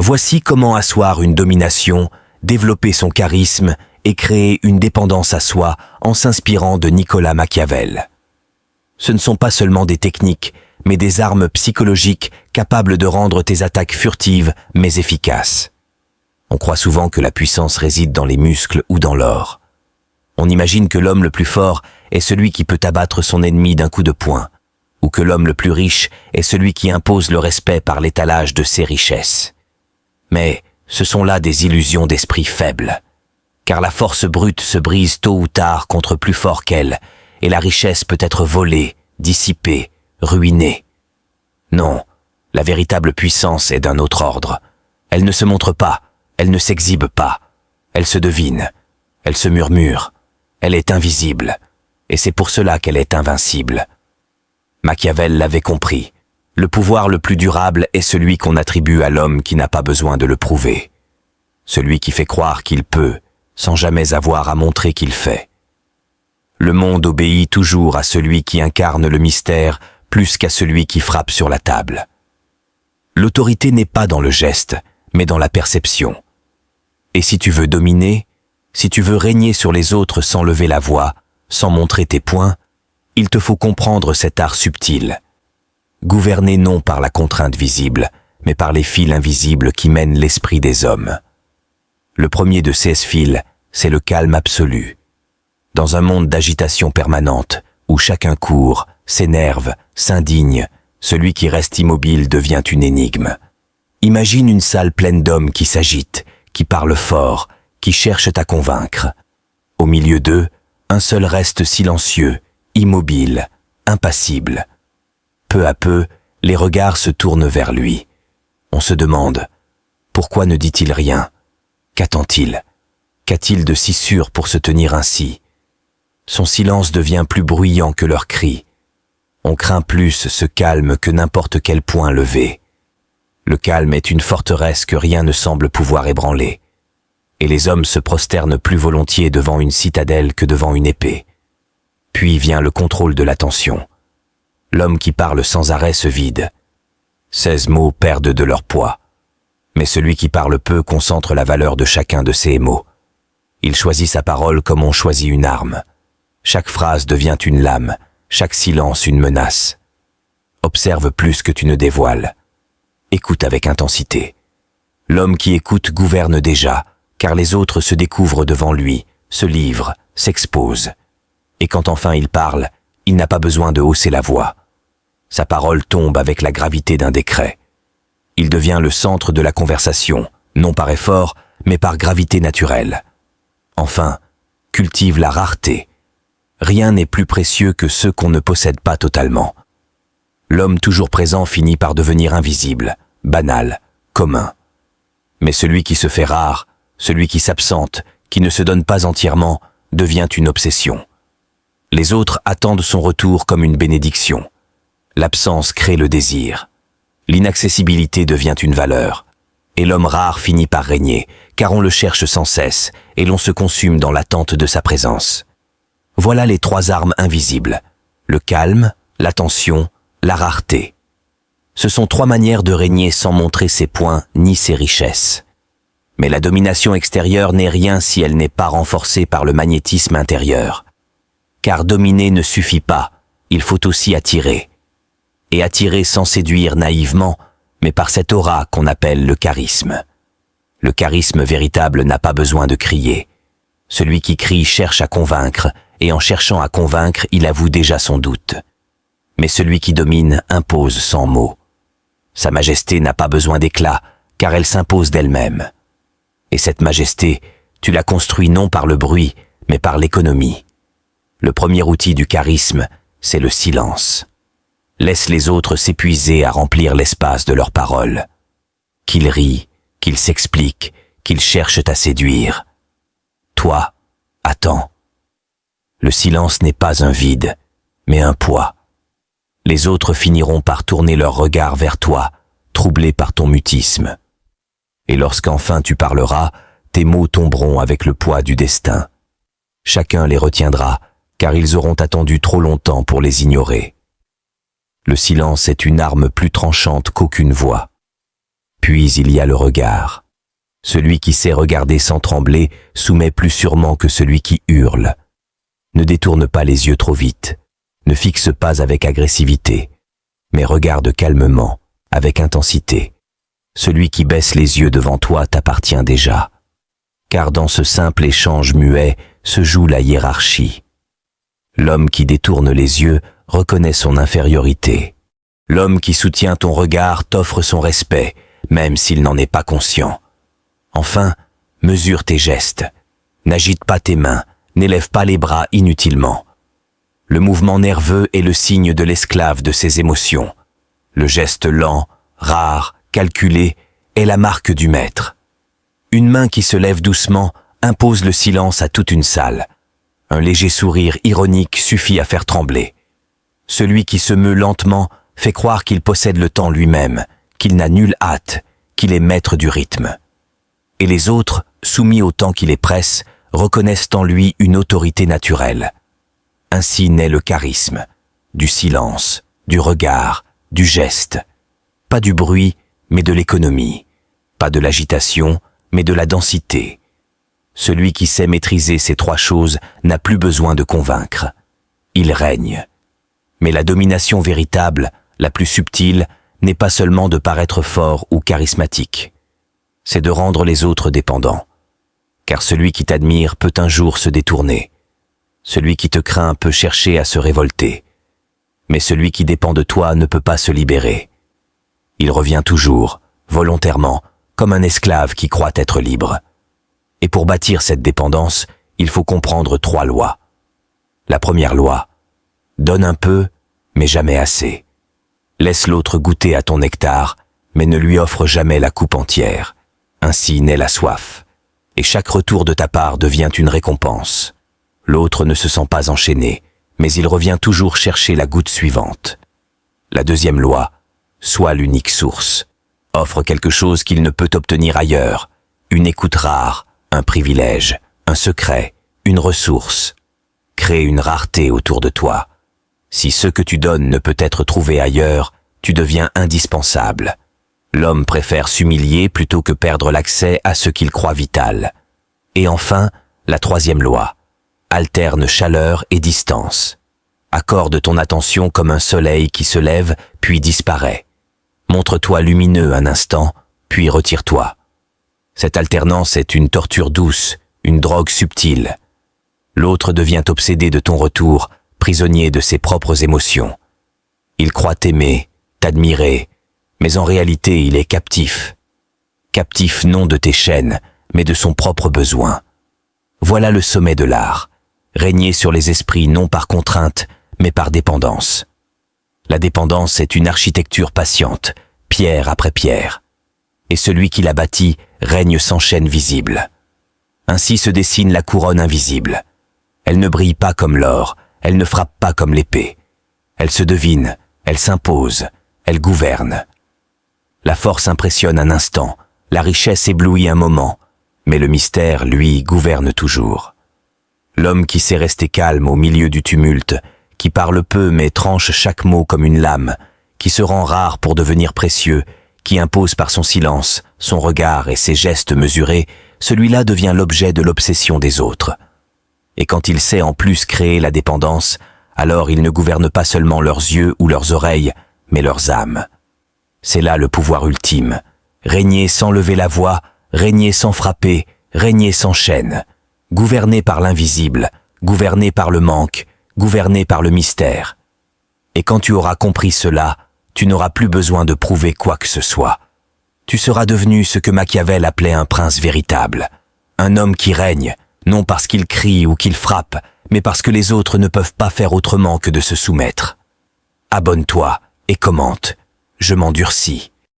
Voici comment asseoir une domination, développer son charisme et créer une dépendance à soi en s'inspirant de Nicolas Machiavel. Ce ne sont pas seulement des techniques, mais des armes psychologiques capables de rendre tes attaques furtives mais efficaces. On croit souvent que la puissance réside dans les muscles ou dans l'or. On imagine que l'homme le plus fort est celui qui peut abattre son ennemi d'un coup de poing, ou que l'homme le plus riche est celui qui impose le respect par l'étalage de ses richesses. Mais ce sont là des illusions d'esprit faible, car la force brute se brise tôt ou tard contre plus fort qu'elle, et la richesse peut être volée, dissipée, ruinée. Non, la véritable puissance est d'un autre ordre. Elle ne se montre pas, elle ne s'exhibe pas, elle se devine, elle se murmure, elle est invisible, et c'est pour cela qu'elle est invincible. Machiavel l'avait compris. Le pouvoir le plus durable est celui qu'on attribue à l'homme qui n'a pas besoin de le prouver. Celui qui fait croire qu'il peut, sans jamais avoir à montrer qu'il fait. Le monde obéit toujours à celui qui incarne le mystère plus qu'à celui qui frappe sur la table. L'autorité n'est pas dans le geste, mais dans la perception. Et si tu veux dominer, si tu veux régner sur les autres sans lever la voix, sans montrer tes poings, il te faut comprendre cet art subtil. Gouverner non par la contrainte visible, mais par les fils invisibles qui mènent l'esprit des hommes. Le premier de ces fils, c'est le calme absolu. Dans un monde d'agitation permanente, où chacun court, s'énerve, s'indigne, celui qui reste immobile devient une énigme. Imagine une salle pleine d'hommes qui s'agitent, qui parlent fort, qui cherchent à convaincre. Au milieu d'eux, un seul reste silencieux, immobile, impassible. Peu à peu, les regards se tournent vers lui. On se demande, pourquoi ne dit-il rien? Qu'attend-il? Qu'a-t-il de si sûr pour se tenir ainsi? Son silence devient plus bruyant que leurs cris. On craint plus ce calme que n'importe quel poing levé. Le calme est une forteresse que rien ne semble pouvoir ébranler. Et les hommes se prosternent plus volontiers devant une citadelle que devant une épée. Puis vient le contrôle de l'attention. L'homme qui parle sans arrêt se vide. 16 mots perdent de leur poids. Mais celui qui parle peu concentre la valeur de chacun de ses mots. Il choisit sa parole comme on choisit une arme. Chaque phrase devient une lame, chaque silence une menace. Observe plus que tu ne dévoiles. Écoute avec intensité. L'homme qui écoute gouverne déjà, car les autres se découvrent devant lui, se livrent, s'exposent. Et quand enfin il parle, il n'a pas besoin de hausser la voix. Sa parole tombe avec la gravité d'un décret. Il devient le centre de la conversation, non par effort, mais par gravité naturelle. Enfin, cultive la rareté. Rien n'est plus précieux que ceux qu'on ne possède pas totalement. L'homme toujours présent finit par devenir invisible, banal, commun. Mais celui qui se fait rare, celui qui s'absente, qui ne se donne pas entièrement, devient une obsession. Les autres attendent son retour comme une bénédiction. L'absence crée le désir. L'inaccessibilité devient une valeur. Et l'homme rare finit par régner, car on le cherche sans cesse, et l'on se consume dans l'attente de sa présence. Voilà les 3 armes invisibles. Le calme, l'attention, la rareté. Ce sont 3 manières de régner sans montrer ses poings ni ses richesses. Mais la domination extérieure n'est rien si elle n'est pas renforcée par le magnétisme intérieur. Car dominer ne suffit pas, il faut aussi attirer. Et attirer sans séduire naïvement, mais par cette aura qu'on appelle le charisme. Le charisme véritable n'a pas besoin de crier. Celui qui crie cherche à convaincre, et en cherchant à convaincre, il avoue déjà son doute. Mais celui qui domine impose sans mots. Sa majesté n'a pas besoin d'éclat, car elle s'impose d'elle-même. Et cette majesté, tu la construis non par le bruit, mais par l'économie. Le premier outil du charisme, c'est le silence. Laisse les autres s'épuiser à remplir l'espace de leurs paroles. Qu'ils rient, qu'ils s'expliquent, qu'ils cherchent à séduire. Toi, attends. Le silence n'est pas un vide, mais un poids. Les autres finiront par tourner leur regard vers toi, troublés par ton mutisme. Et lorsqu'enfin tu parleras, tes mots tomberont avec le poids du destin. Chacun les retiendra, car ils auront attendu trop longtemps pour les ignorer. Le silence est une arme plus tranchante qu'aucune voix. Puis il y a le regard. Celui qui sait regarder sans trembler soumet plus sûrement que celui qui hurle. Ne détourne pas les yeux trop vite, ne fixe pas avec agressivité, mais regarde calmement, avec intensité. Celui qui baisse les yeux devant toi t'appartient déjà. Car dans ce simple échange muet se joue la hiérarchie. L'homme qui détourne les yeux reconnaît son infériorité. L'homme qui soutient ton regard t'offre son respect, même s'il n'en est pas conscient. Enfin, mesure tes gestes. N'agite pas tes mains, n'élève pas les bras inutilement. Le mouvement nerveux est le signe de l'esclave de ses émotions. Le geste lent, rare, calculé, est la marque du maître. Une main qui se lève doucement impose le silence à toute une salle. Un léger sourire ironique suffit à faire trembler. Celui qui se meut lentement fait croire qu'il possède le temps lui-même, qu'il n'a nulle hâte, qu'il est maître du rythme. Et les autres, soumis au temps qui les presse, reconnaissent en lui une autorité naturelle. Ainsi naît le charisme, du silence, du regard, du geste. Pas du bruit, mais de l'économie. Pas de l'agitation, mais de la densité. Celui qui sait maîtriser ces trois choses n'a plus besoin de convaincre. Il règne. Mais la domination véritable, la plus subtile, n'est pas seulement de paraître fort ou charismatique. C'est de rendre les autres dépendants. Car celui qui t'admire peut un jour se détourner. Celui qui te craint peut chercher à se révolter. Mais celui qui dépend de toi ne peut pas se libérer. Il revient toujours, volontairement, comme un esclave qui croit être libre. Et pour bâtir cette dépendance, il faut comprendre trois lois. La première loi, donne un peu, mais jamais assez. Laisse l'autre goûter à ton nectar, mais ne lui offre jamais la coupe entière. Ainsi naît la soif. Et chaque retour de ta part devient une récompense. L'autre ne se sent pas enchaîné, mais il revient toujours chercher la goutte suivante. La deuxième loi, sois l'unique source. Offre quelque chose qu'il ne peut obtenir ailleurs, une écoute rare, un privilège, un secret, une ressource. Crée une rareté autour de toi. Si ce que tu donnes ne peut être trouvé ailleurs, tu deviens indispensable. L'homme préfère s'humilier plutôt que perdre l'accès à ce qu'il croit vital. Et enfin, la troisième loi. Alterne chaleur et distance. Accorde ton attention comme un soleil qui se lève puis disparaît. Montre-toi lumineux un instant, puis retire-toi. Cette alternance est une torture douce, une drogue subtile. L'autre devient obsédé de ton retour, prisonnier de ses propres émotions. Il croit t'aimer, t'admirer, mais en réalité il est captif. Captif non de tes chaînes, mais de son propre besoin. Voilà le sommet de l'art. Régner sur les esprits non par contrainte, mais par dépendance. La dépendance est une architecture patiente, pierre après pierre. Et celui qui l'a bâtie règne sans chaîne visible. Ainsi se dessine la couronne invisible. Elle ne brille pas comme l'or, elle ne frappe pas comme l'épée. Elle se devine, elle s'impose, elle gouverne. La force impressionne un instant, la richesse éblouit un moment, mais le mystère, lui, gouverne toujours. L'homme qui sait rester calme au milieu du tumulte, qui parle peu mais tranche chaque mot comme une lame, qui se rend rare pour devenir précieux, qui impose par son silence, son regard et ses gestes mesurés, celui-là devient l'objet de l'obsession des autres. Et quand il sait en plus créer la dépendance, alors il ne gouverne pas seulement leurs yeux ou leurs oreilles, mais leurs âmes. C'est là le pouvoir ultime. Régner sans lever la voix, régner sans frapper, régner sans chaîne. Gouverner par l'invisible, gouverner par le manque, gouverner par le mystère. Et quand tu auras compris cela, tu n'auras plus besoin de prouver quoi que ce soit. Tu seras devenu ce que Machiavel appelait un prince véritable. Un homme qui règne, non parce qu'il crie ou qu'il frappe, mais parce que les autres ne peuvent pas faire autrement que de se soumettre. Abonne-toi et commente. Je m'endurcis.